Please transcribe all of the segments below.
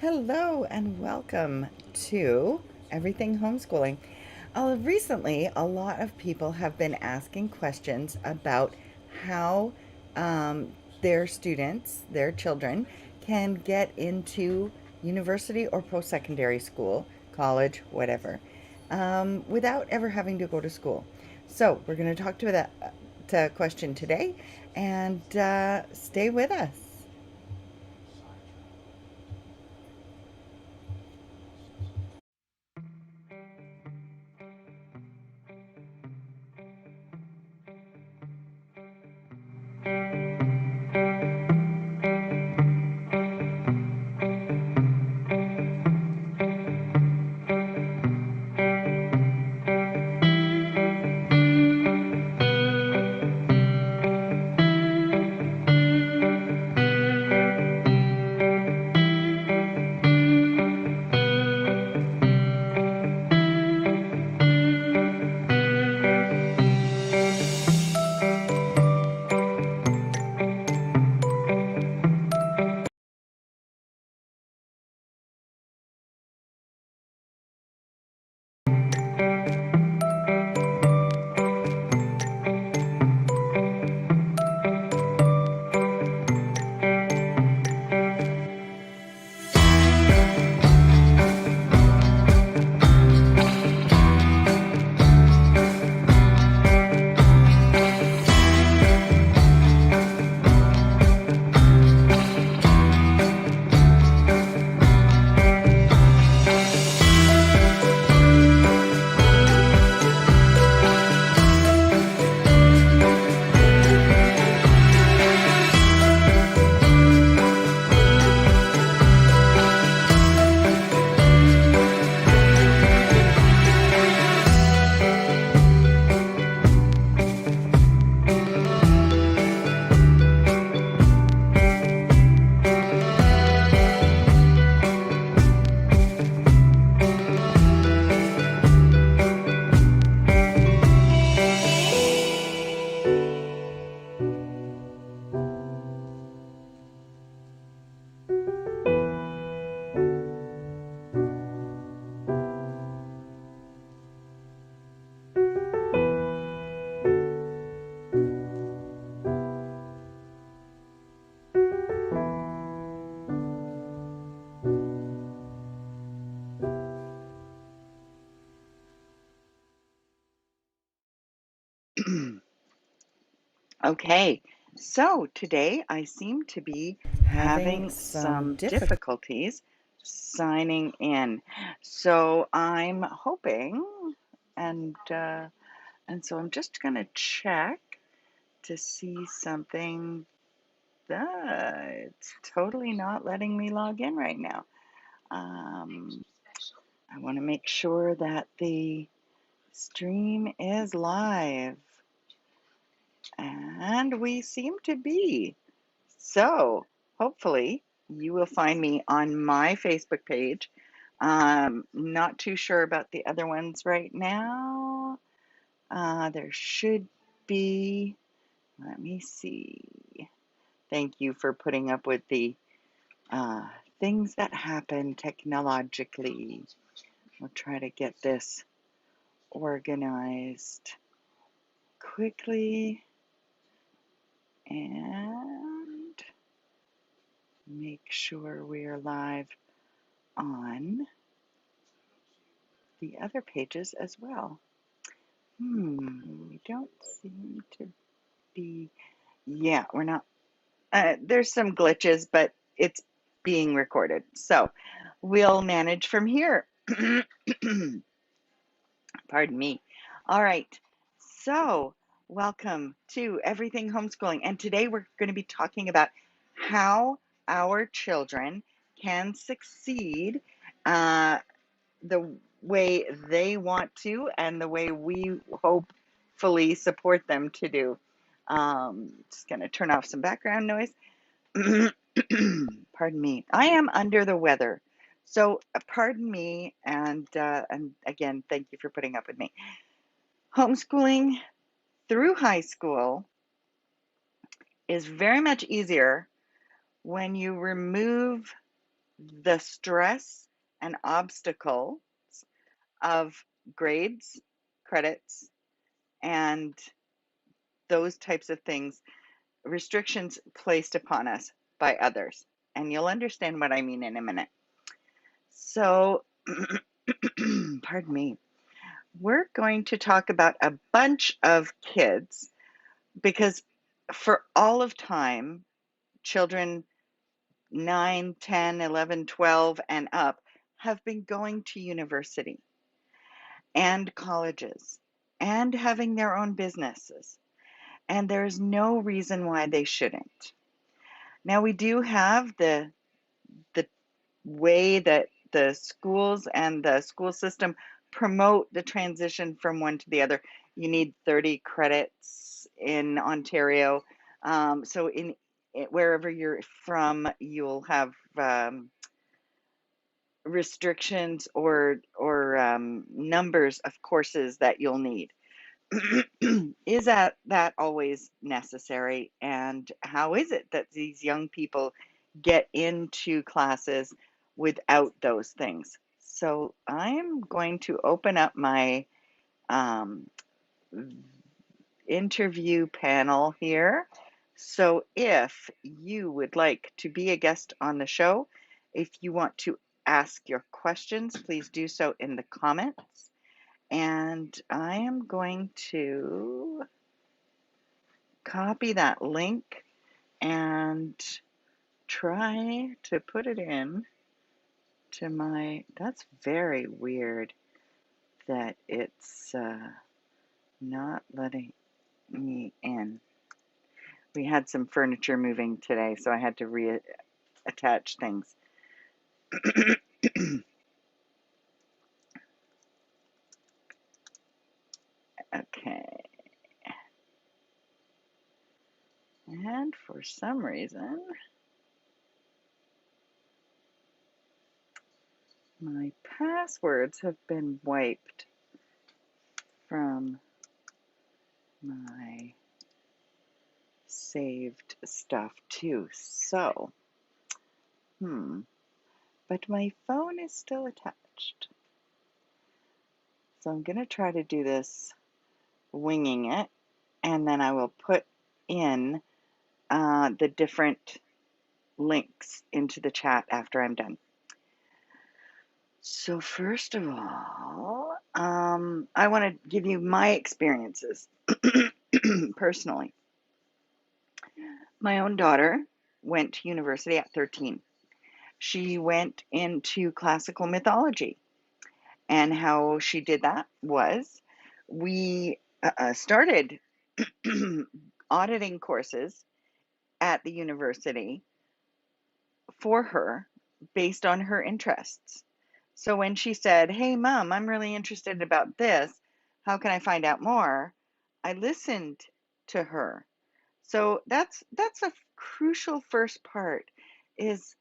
Hello and welcome to Everything Homeschooling. Recently, a lot of people have been asking questions about how um, their students, their children, can get into university or post secondary school, college, whatever, without ever having to go to school. So, we're going to talk to that to question today and stay with us. Okay, so today I seem to be Having having some some difficult. difficulties signing in. So I'm hoping, and so I'm just gonna check to see something. It's totally not letting me log in right now. Um, I want to make sure that the stream is live, and we seem to be. So hopefully you will find me on my Facebook page. Not too sure about the other ones right now. There should be, let me see. Thank you for putting up with the uh, things that happen technologically. We'll try to get this organized quickly and make sure we are live on the other pages as well. We don't seem to be, yeah, we're not, there's some glitches, but it's being recorded. So we'll manage from here. Pardon me. All right. So welcome to Everything Homeschooling. And today we're going to be talking about how our children can succeed uh, the way they want to and the way we hopefully support them to do. Just going to turn off some background noise. Pardon me. I am under the weather. So pardon me, and again, thank you for putting up with me. Homeschooling through high school is very much easier when you remove the stress and obstacle of grades, credits, and those types of things, restrictions placed upon us by others. And you'll understand what I mean in a minute. So, pardon me, we're going to talk about a bunch of kids because for all of time, children 9, 10, 11, 12, and up have been going to university and colleges and having their own businesses. And there's no reason why they shouldn't. Now, we do have the way that the schools and the school system promote the transition from one to the other. You need 30 credits in Ontario. So in wherever you're from, you'll have restrictions or numbers of courses that you'll need. Is that always necessary? And how is it that these young people get into classes without those things? So I'm going to open up my um, interview panel here. So if you would like to be a guest on the show, if you want to ask your questions, please do so in the comments. And I am going to copy that link and try to put it in to my, that's very weird that it's not letting me in. We had some furniture moving today, so I had to reattach things. Okay. And for some reason, my passwords have been wiped from my saved stuff too. So, but my phone is still attached. So I'm going to try to do this winging it, and then I will put in the different links into the chat after I'm done. So first of all, I want to give you my experiences personally. My own daughter went to university at 13. She went into classical mythology, and how she did that was we started auditing courses at the university for her based on her interests. So when she said, "Hey, Mom, I'm really interested about this. How can I find out more?" I listened to her. So that's a crucial first part, is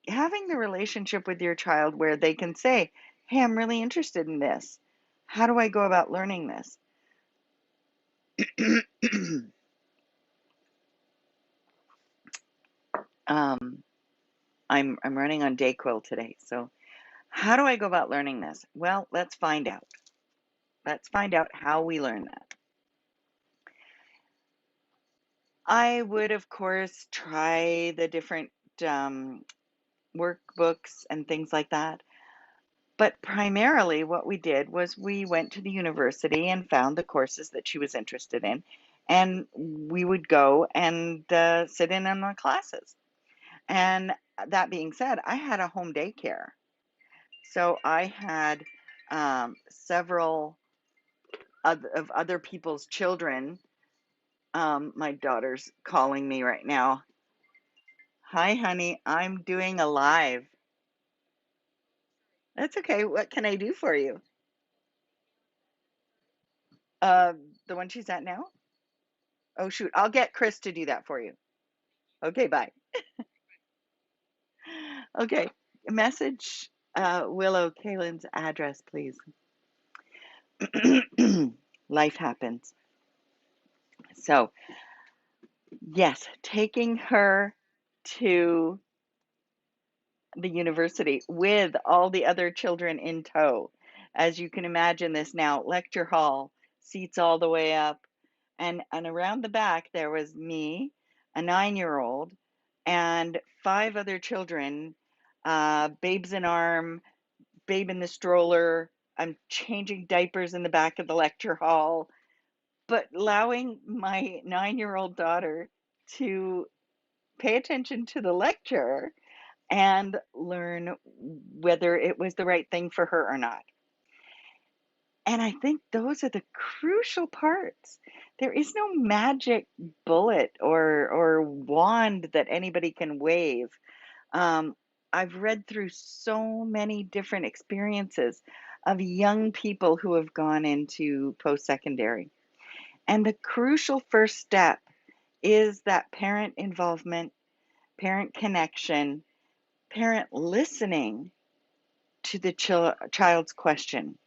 having the relationship with your child where they can say, "Hey, I'm really interested in this. How do I go about learning this?" um, I'm running on Dayquil today, so how do I go about learning this? Well, let's find out. Let's find out how we learn that. I would, of course, try the different workbooks and things like that. But primarily, what we did was we went to the university and found the courses that she was interested in, and we would go and sit in on the classes. And that being said, I had a home daycare. So I had several of other people's children. My daughter's calling me right now. Hi, honey. I'm doing a live. That's okay. What can I do for you? Uh, the one she's at now? Oh, shoot. I'll get Chris to do that for you. Okay, bye. Okay. Message Willow Kaylin's address, please. Life happens. So, yes, taking her to the university with all the other children in tow. As you can imagine, this now lecture hall, seats all the way up, and around the back there was me, a 9-year old, and five other children, babes in arm, babe in the stroller. I'm changing diapers in the back of the lecture hall, but allowing my 9-year old daughter to pay attention to the lecture and learn whether it was the right thing for her or not. And I think those are the crucial parts. There is no magic bullet or wand that anybody can wave. Um, I've read through so many different experiences of young people who have gone into post-secondary. And the crucial first step is that parent involvement, parent connection, parent listening to the child's question.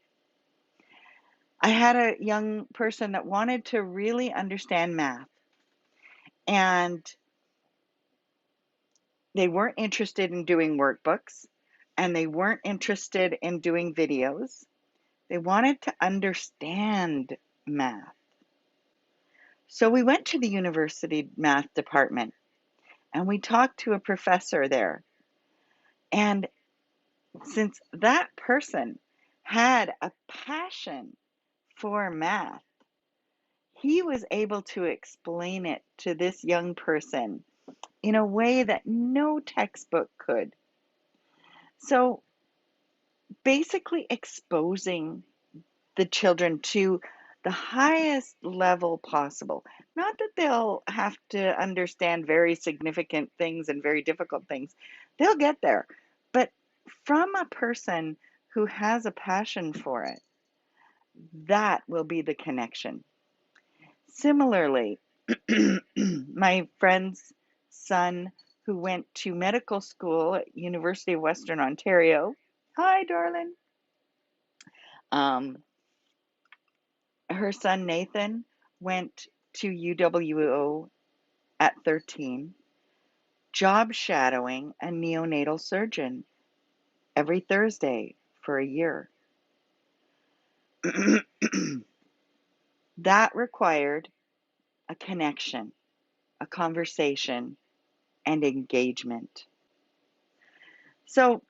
I had a young person that wanted to really understand math, and they weren't interested in doing workbooks, and they weren't interested in doing videos. They wanted to understand math. So we went to the university math department, and we talked to a professor there. And since that person had a passion for math, he was able to explain it to this young person in a way that no textbook could. So basically exposing the children to the highest level possible. Not that they'll have to understand very significant things and very difficult things. They'll get there. But from a person who has a passion for it, that will be the connection. Similarly, my friend's son who went to medical school at University of Western Ontario. Hi, darling. Um, Her son Nathan went to UWO at 13, job shadowing a neonatal surgeon every Thursday for a year. That required a connection, a conversation, and engagement. So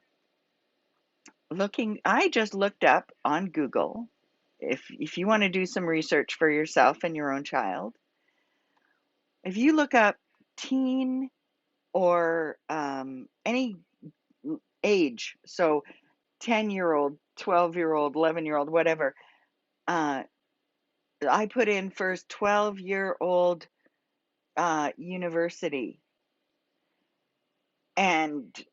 I just looked up on Google, if you want to do some research for yourself and your own child, if you look up teen or any age, so 10-year-old, 12-year-old, 11-year-old, whatever, uh, I put in first 12-year-old university, and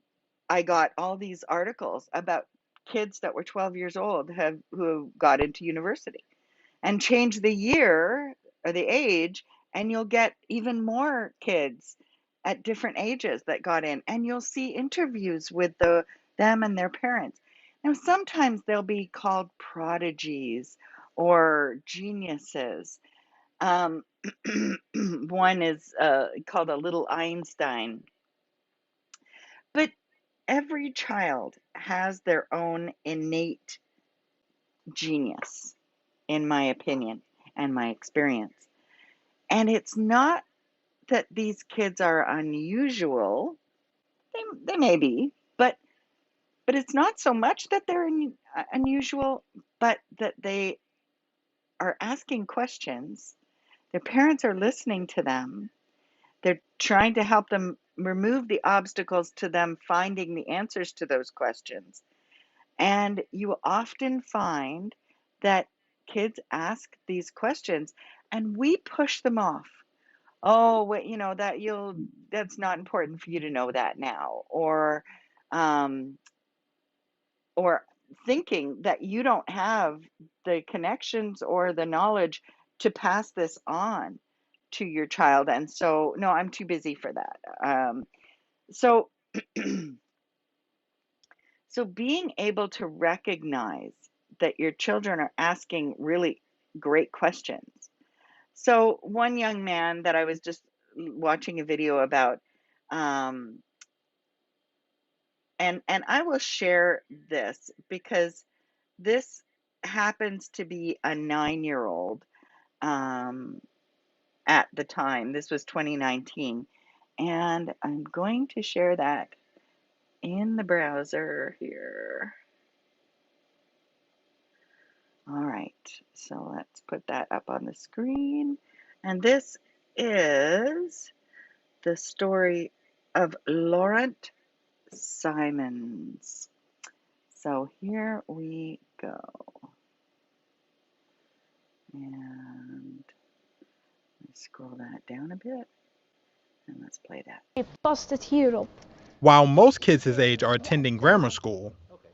I got all these articles about kids that were 12 years old who got into university. And change the year or the age, and you'll get even more kids at different ages that got in, and you'll see interviews with them and their parents. Now, sometimes they'll be called prodigies or geniuses. Um, one is called a little Einstein. But every child has their own innate genius, in my opinion and my experience. And it's not that these kids are unusual. They may be, but it's not so much that they're unusual, but that they are asking questions. Their parents are listening to them. They're trying to help them remove the obstacles to them finding the answers to those questions. And you often find that kids ask these questions and we push them off. Oh, wait, that's not important for you to know that now, um, or thinking that you don't have the connections or the knowledge to pass this on to your child, and so no, I'm too busy for that. So, so being able to recognize that your children are asking really great questions. So one young man that I was just watching a video about, um, and I will share this because this happens to be a 9-year-old um, at the time. This was 2019, and I'm going to share that in the browser here. All right, so let's put that up on the screen. And this is the story of Laurent Simons. So here we go. And let's scroll that down a bit. And let's play that. Past het hierop? While most kids his age are attending grammar school,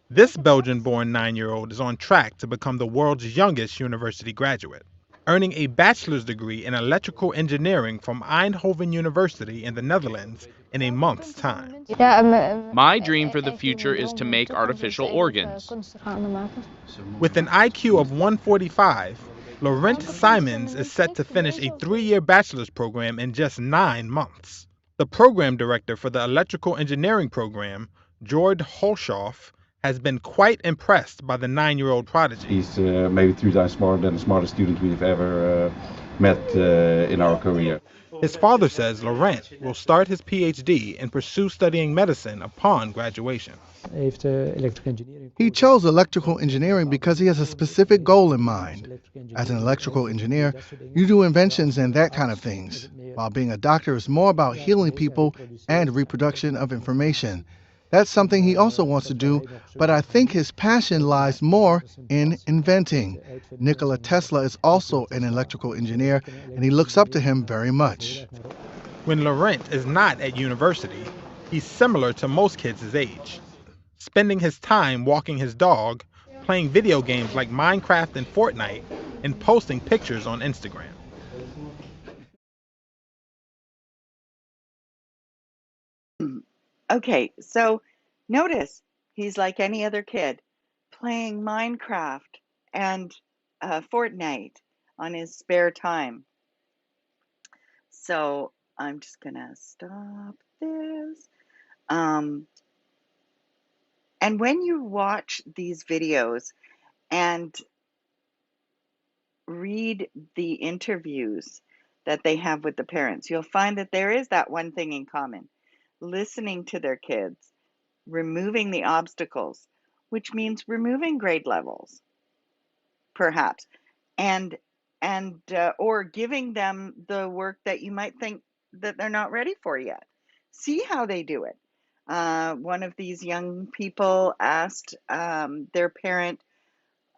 this Belgian-born 9-year-old is on track to become the world's youngest university graduate, earning a bachelor's degree in electrical engineering from Eindhoven University in the Netherlands in a month's time. My dream for the future is to make artificial organs. With an IQ of 145, Laurent Simons is set to finish a 3-year bachelor's program in just 9 months. The program director for the electrical engineering program, Jord Holshoff, has been quite impressed by the 9-year-old prodigy. He's maybe 3 times smarter than the smartest student we've ever met in our career. His father says Laurent will start his PhD and pursue studying medicine upon graduation. He chose electrical engineering because he has a specific goal in mind. As an electrical engineer, you do inventions and that kind of things, while being a doctor is more about healing people and reproduction of information. That's something he also wants to do, but I think his passion lies more in inventing. Nikola Tesla is also an electrical engineer, and he looks up to him very much. When Laurent is not at university, he's similar to most kids his age, spending his time walking his dog, playing video games like Minecraft and Fortnite, and posting pictures on Instagram. Okay, so notice he's like any other kid playing Minecraft and Fortnite on his spare time. So I'm just gonna stop this. And when you watch these videos and read the interviews that they have with the parents, you'll find that there is that one thing in common: listening to their kids, removing the obstacles, which means removing grade levels, perhaps, and or giving them the work that you might think that they're not ready for yet. See how they do it. One of these young people asked their parent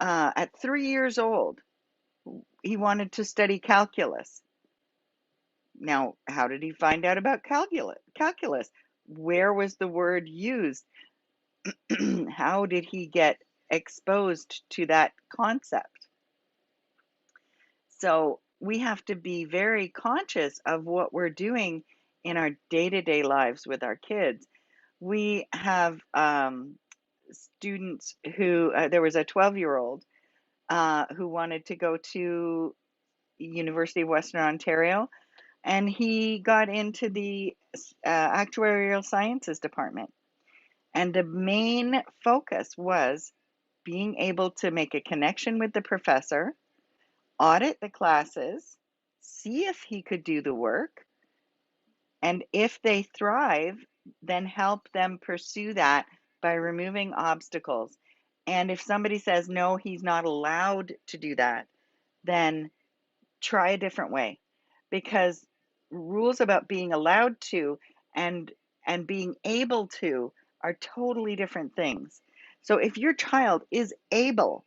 at 3 years old, he wanted to study calculus. Now, how did he find out about calculus? Where was the word used? How did he get exposed to that concept? So we have to be very conscious of what we're doing in our day-to-day lives with our kids. We have students who, there was a 12-year-old who wanted to go to University of Western Ontario, and he got into the actuarial sciences department. And the main focus was being able to make a connection with the professor, audit the classes, see if he could do the work, and if they thrive, then help them pursue that by removing obstacles. And if somebody says, no, he's not allowed to do that, then try a different way, because rules about being allowed to and being able to are totally different things. So if your child is able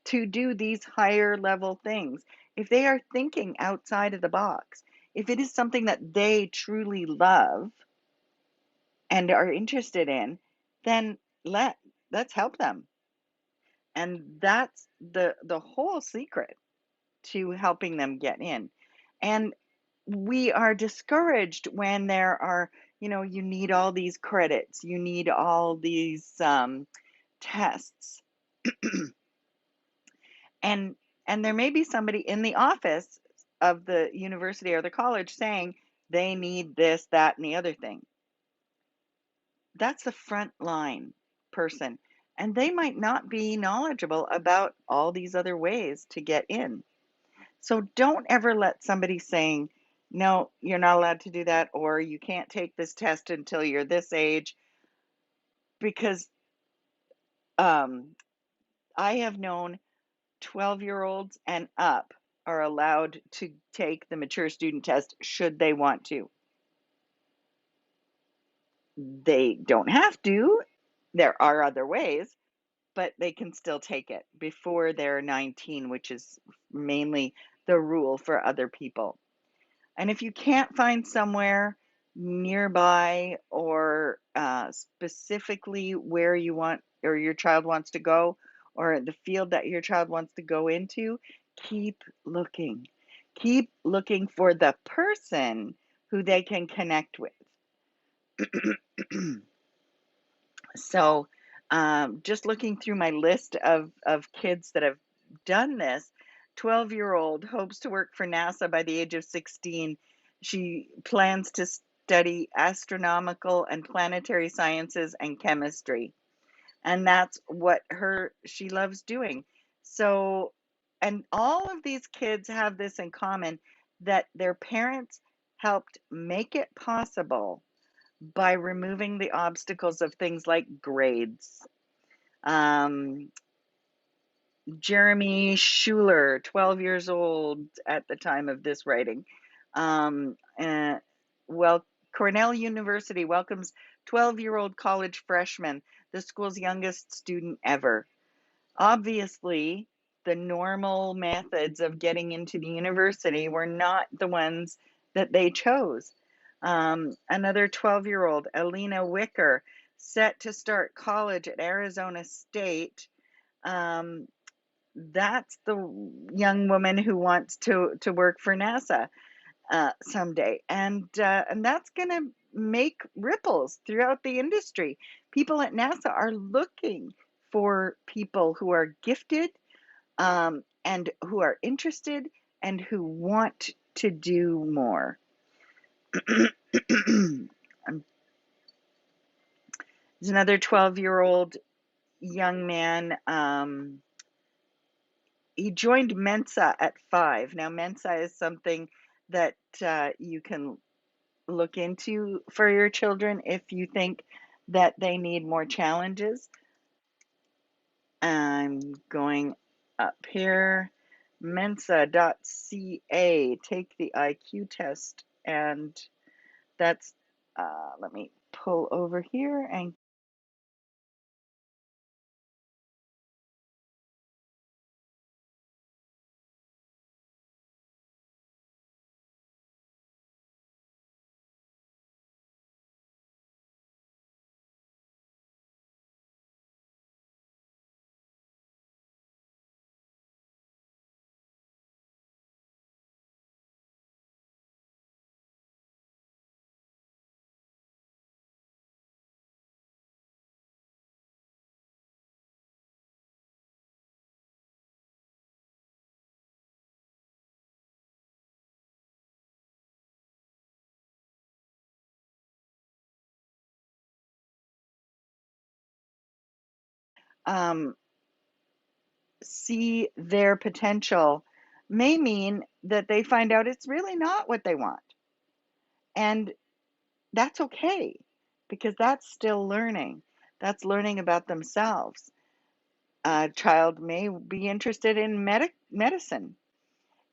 to do these higher level things, if they are thinking outside of the box, if it is something that they truly love and are interested in, then let's help them. And that's the whole secret to helping them get in. And we are discouraged when there are, you need all these credits, you need all these tests. and there may be somebody in the office of the university or the college saying they need this, that, and the other thing. that's the front line person, and they might not be knowledgeable about all these other ways to get in. So don't ever let somebody saying, no, you're not allowed to do that, or you can't take this test until you're this age, because um, I have known 12-year-olds and up are allowed to take the mature student test should they want to. They don't have to. There are other ways, but they can still take it before they're 19, which is mainly the rule for other people. And if you can't find somewhere nearby or specifically where you want or your child wants to go, or the field that your child wants to go into, keep looking. Keep looking for the person who they can connect with. So, just looking through my list of kids that have done this, 12-year-old hopes to work for NASA by the age of 16. She plans to study astronomical and planetary sciences and chemistry. And that's what she loves doing. So, and all of these kids have this in common, that their parents helped make it possible by removing the obstacles of things like grades. Um, Jeremy Schuler, 12 years old at the time of this writing. Um, uh, well, Cornell University welcomes 12-year-old college freshman, the school's youngest student ever. Obviously, the normal methods of getting into the university were not the ones that they chose. Another 12-year-old, Alina Wicker, set to start college at Arizona State. Um, that's the young woman who wants to work for NASA someday, and that's going to make ripples throughout the industry. People at NASA are looking for people who are gifted, and who are interested and who want to do more. There's another 12-year-old young man. He joined Mensa at 5. Now, Mensa is something that you can look into for your children if you think that they need more challenges. I'm going up here. Mensa.ca. Take the IQ test, and that's, let me pull over here and um, see their potential may mean that they find out it's really not what they want. And that's okay, because that's still learning. That's learning about themselves. A child may be interested in medicine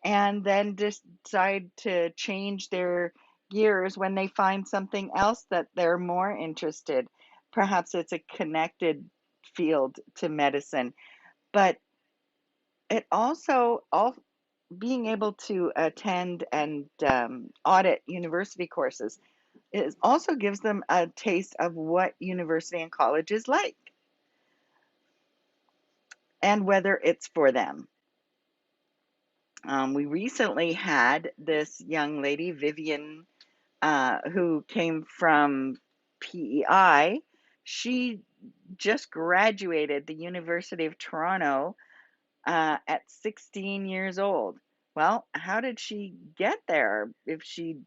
and then decide to change their gears when they find something else that they're more interested. Perhaps it's a connected field to medicine, but it also all being able to attend and audit university courses, it also gives them a taste of what university and college is like and whether it's for them. We recently had this young lady, Vivian, who came from PEI. She just graduated the University of Toronto at 16 years old. Well, how did she get there if she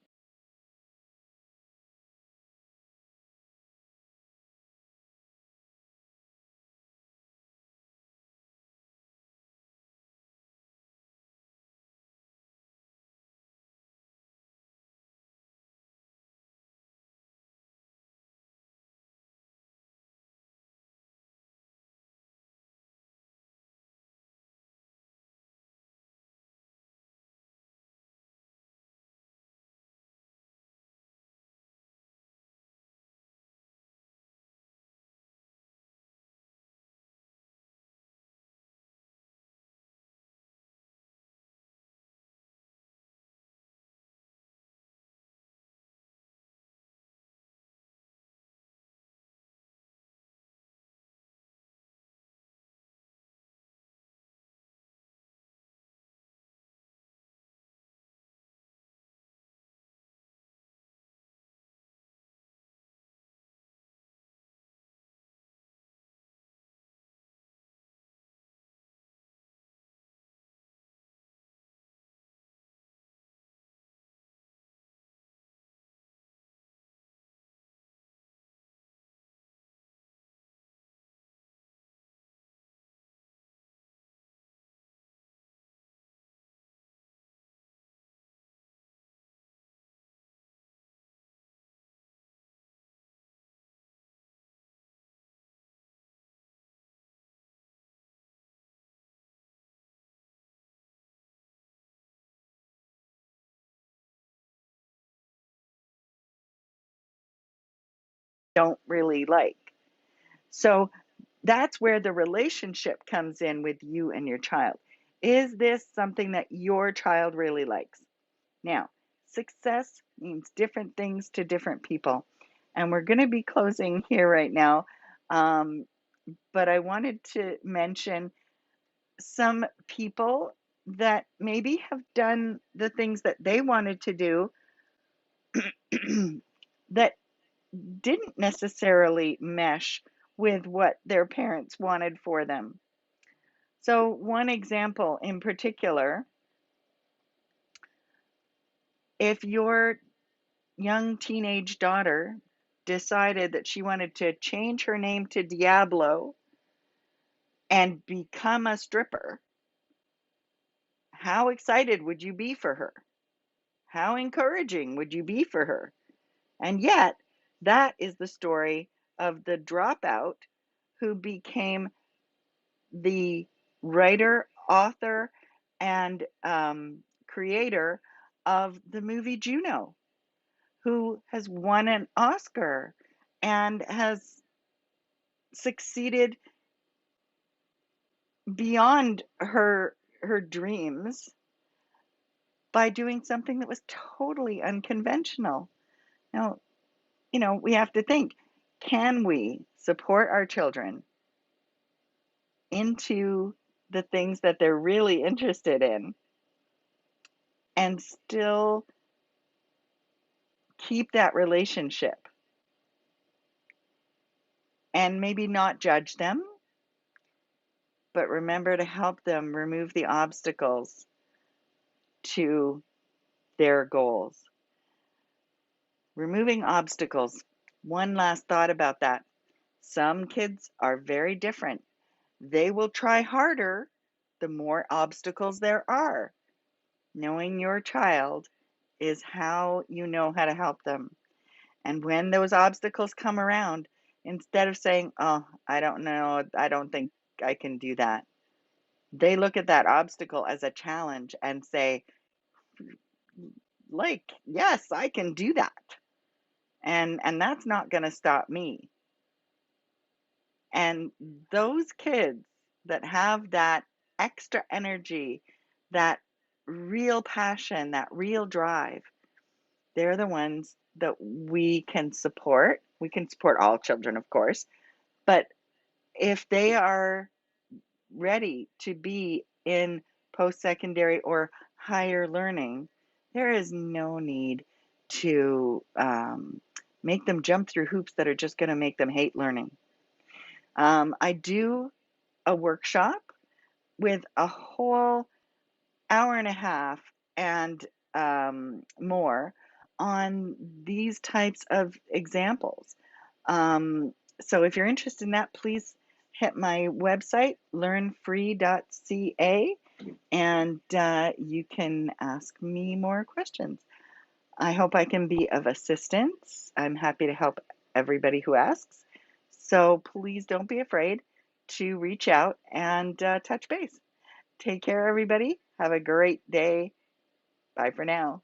don't really like. So that's where the relationship comes in with you and your child. Is this something that your child really likes? Now, success means different things to different people. And we're going to be closing here right now. But I wanted to mention some people that maybe have done the things that they wanted to do that didn't necessarily mesh with what their parents wanted for them. So, one example in particular, if your young teenage daughter decided that she wanted to change her name to Diablo and become a stripper, how excited would you be for her? How encouraging would you be for her? And yet, that is the story of the dropout who became the writer, author, and creator of the movie Juno, who has won an Oscar and has succeeded beyond her dreams by doing something that was totally unconventional. Now, we have to think, can we support our children into the things that they're really interested in and still keep that relationship and maybe not judge them, but remember to help them remove the obstacles to their goals? Removing obstacles. One last thought about that. Some kids are very different. They will try harder the more obstacles there are. Knowing your child is how you know how to help them. And when those obstacles come around, instead of saying, "Oh, I don't know, I don't think I can do that," they look at that obstacle as a challenge and say, like, "Yes, I can do that." And that's not going to stop me. And those kids that have that extra energy, that real passion, that real drive, they're the ones that we can support. We can support all children, of course, but if they are ready to be in post-secondary or higher learning, there is no need to make them jump through hoops that are just going to make them hate learning. I do a workshop with a whole hour and a half and more on these types of examples. Um, so if you're interested in that, please hit my website, learnfree.ca, and you can ask me more questions. I hope I can be of assistance. I'm happy to help everybody who asks. So please don't be afraid to reach out and touch base. Take care, everybody. Have a great day. Bye for now.